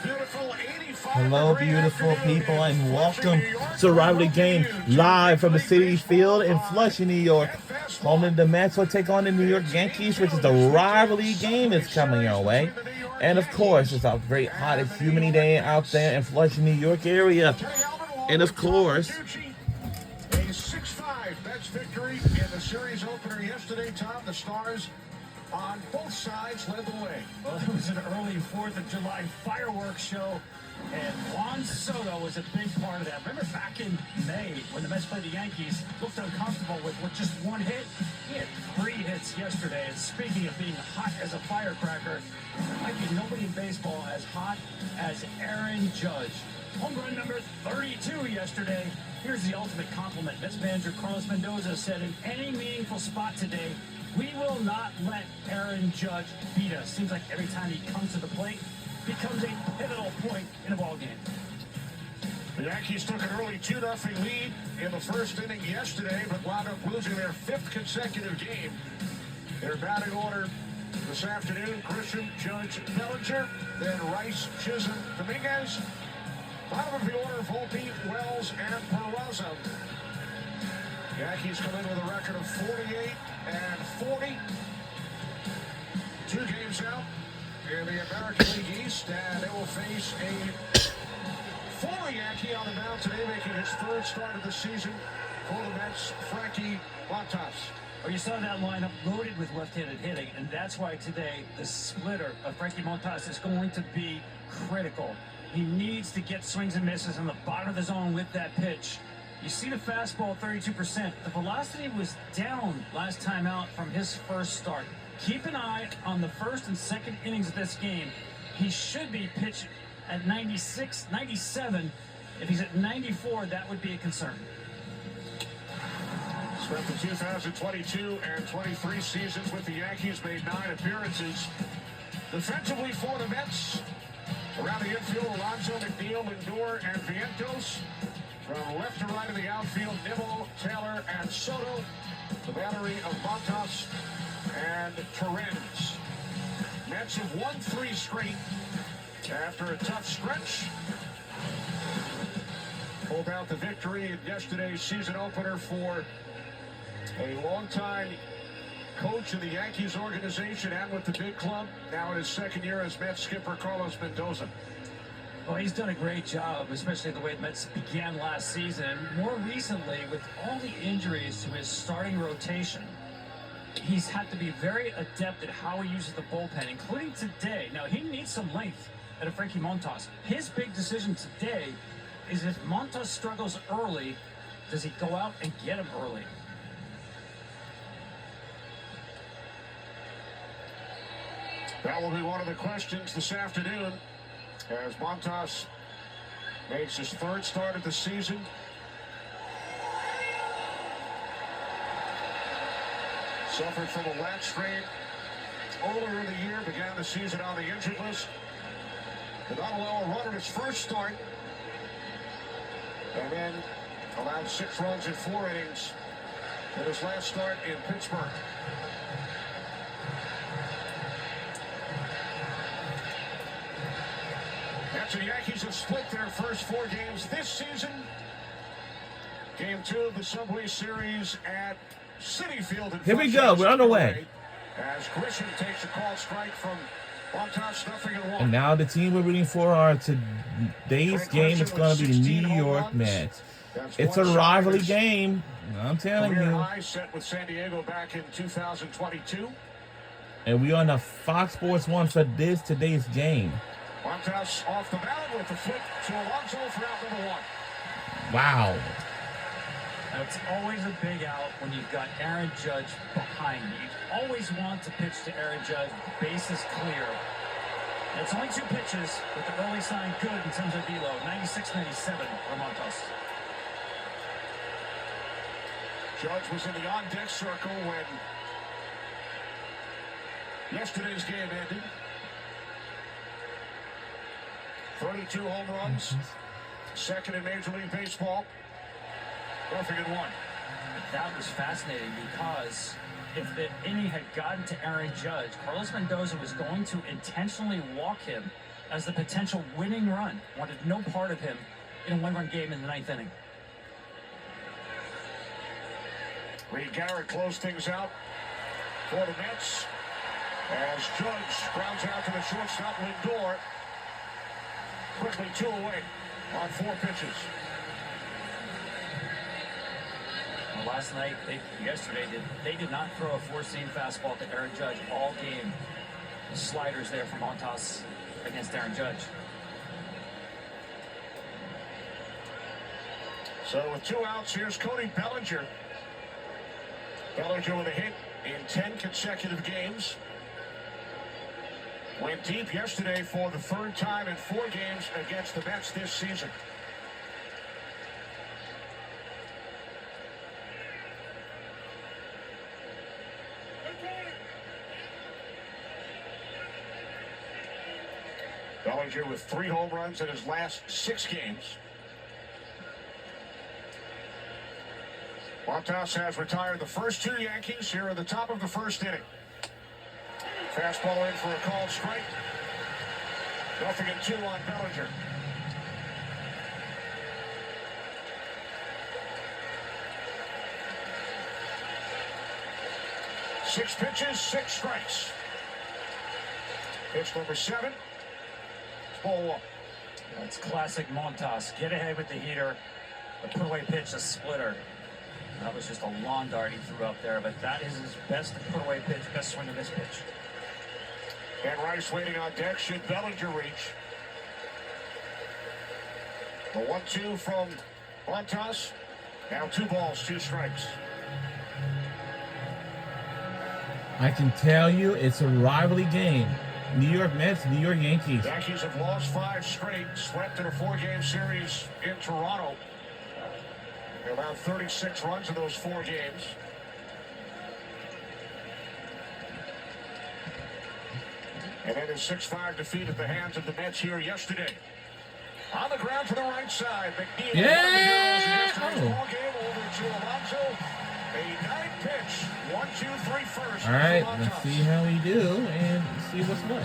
Hello, beautiful people, and welcome to the rivalry game live from the City Field in Flushing, New York. Home of the Mets will take on the New York Yankees, which is the rivalry game is coming our way. And of course, it's a great hot and humid day out there in Flushing, New York area. And of course, a 6-5 Mets victory in the series opener yesterday, Tom. The Stars on both sides led the way. Well, it was an early 4th of July fireworks show, and Juan Soto was a big part of that. Remember back in May when the Mets played the Yankees, looked uncomfortable with just one hit? He had 3 hits yesterday. And speaking of being hot as a firecracker, there might be nobody in baseball as hot as Aaron Judge. Home run number 32 yesterday. Here's the ultimate compliment. Mets manager Carlos Mendoza said, in any meaningful spot today, we will not let Aaron Judge beat us. Seems like every time he comes to the plate, becomes a pivotal point in a ball game. The Yankees took an early 2-0 lead in the first inning yesterday, but wound up losing their 5th consecutive game. Their batting order this afternoon: Grisham, Judge, Bellinger, then Rice, Chisholm, Dominguez. Bottom of the order: Volpe, Wells, and Peraza. Yankees come in with a record of 48-40. 2 games out in the American League East, and they will face a former Yankee on the mound today, making his 3rd start of the season for the Mets, Frankie Montas. Well, you saw that lineup loaded with left-handed hitting, and that's why today the splitter of Frankie Montas is going to be critical. He needs to get swings and misses on the bottom of the zone with that pitch. You see the fastball, 32%. The velocity was down last time out from his first start. Keep an eye on the first and second innings of this game. He should be pitched at 96, 97. If he's at 94, that would be a concern. Spent the 2022 and 23 seasons with the Yankees, made 9 appearances. Defensively for the Mets, around the infield, Alonso, McNeil, Lindor, and Vientos. From left to right of the outfield, Nimmo, Taylor, and Soto. The battery of Montas and Torrens. Mets have won 3 straight after a tough stretch. Pulled out the victory in yesterday's season opener for a longtime coach of the Yankees organization and with the big club. Now in his 2nd year as Mets skipper, Carlos Mendoza. Well, he's done a great job, especially the way the Mets began last season. More recently, with all the injuries to his starting rotation, he's had to be very adept at how he uses the bullpen, including today. Now, he needs some length out of Frankie Montas. His big decision today is if Montas struggles early, does he go out and get him early? That will be one of the questions this afternoon as Montas makes his 3rd start of the season. Suffered from a lat strain earlier in the year, began the season on the injured list. Did not allow a run in his first start, and then allowed 6 runs in 4 innings in his last start in Pittsburgh. The Yankees have split their first 4 games this season. Game 2 of the Subway Series at Citi Field. Here we go. We're on the way. As Grisham takes a called strike from Montas, stuffing at 1. And now the team we're rooting for are today's game. It's going to be the New York Mets. It's a rivalry game. I'm telling you. High set with San Diego back in 2022. And we are on the Fox Sports 1 for today's game. Montas off the mound with the flip to Alonso for out number 1. Wow. It's always a big out when you've got Aaron Judge behind you. You always want to pitch to Aaron Judge with the bases clear. And it's only 2 pitches, but the early sign good in terms of velo. 96-97 for Montas. Judge was in the on-deck circle when yesterday's game ended. 32 home runs, 2nd in Major League Baseball. 0-1. That was fascinating because if the inning had gotten to Aaron Judge, Carlos Mendoza was going to intentionally walk him as the potential winning run. Wanted no part of him in a one-run game in the 9th inning. Reed Garrett closed things out for the Mets as Judge grounds out to the shortstop Lindor. Quickly 2 away on 4 pitches. Well, yesterday, they did not throw a 4-seam fastball to Aaron Judge all game. The sliders there from Montas against Aaron Judge. So with 2 outs, here's Cody Bellinger. Bellinger with a hit in 10 consecutive games. Went deep yesterday for the 3rd time in 4 games against the Mets this season. Bellinger with 3 home runs in his last 6 games. Montas has retired the first 2 Yankees here at the top of the 1st inning. Fastball in for a called strike. 0-2 on Bellinger. Six pitches, 6 strikes. Pitch number 7. Ball 1. That's classic Montas. Get ahead with the heater. The put-away pitch, a splitter. That was just a lawn dart he threw up there, but that is his best put-away pitch, best swing of this pitch. And Rice waiting on deck. Should Bellinger reach? The 1-2 from Montas. Now 2 balls, 2 strikes. I can tell you it's a rivalry game. New York Mets, New York Yankees. Yankees have lost 5 straight, swept in a 4-game series in Toronto. They allowed 36 runs in those 4 games. And then a 6-5 defeat at the hands of the Mets here yesterday. On the ground to the right side, McNeil. Yeah! Ball game over to Alonso. A 9 pitch, 1-2-3 first. All right, let's see how we do and see what's what.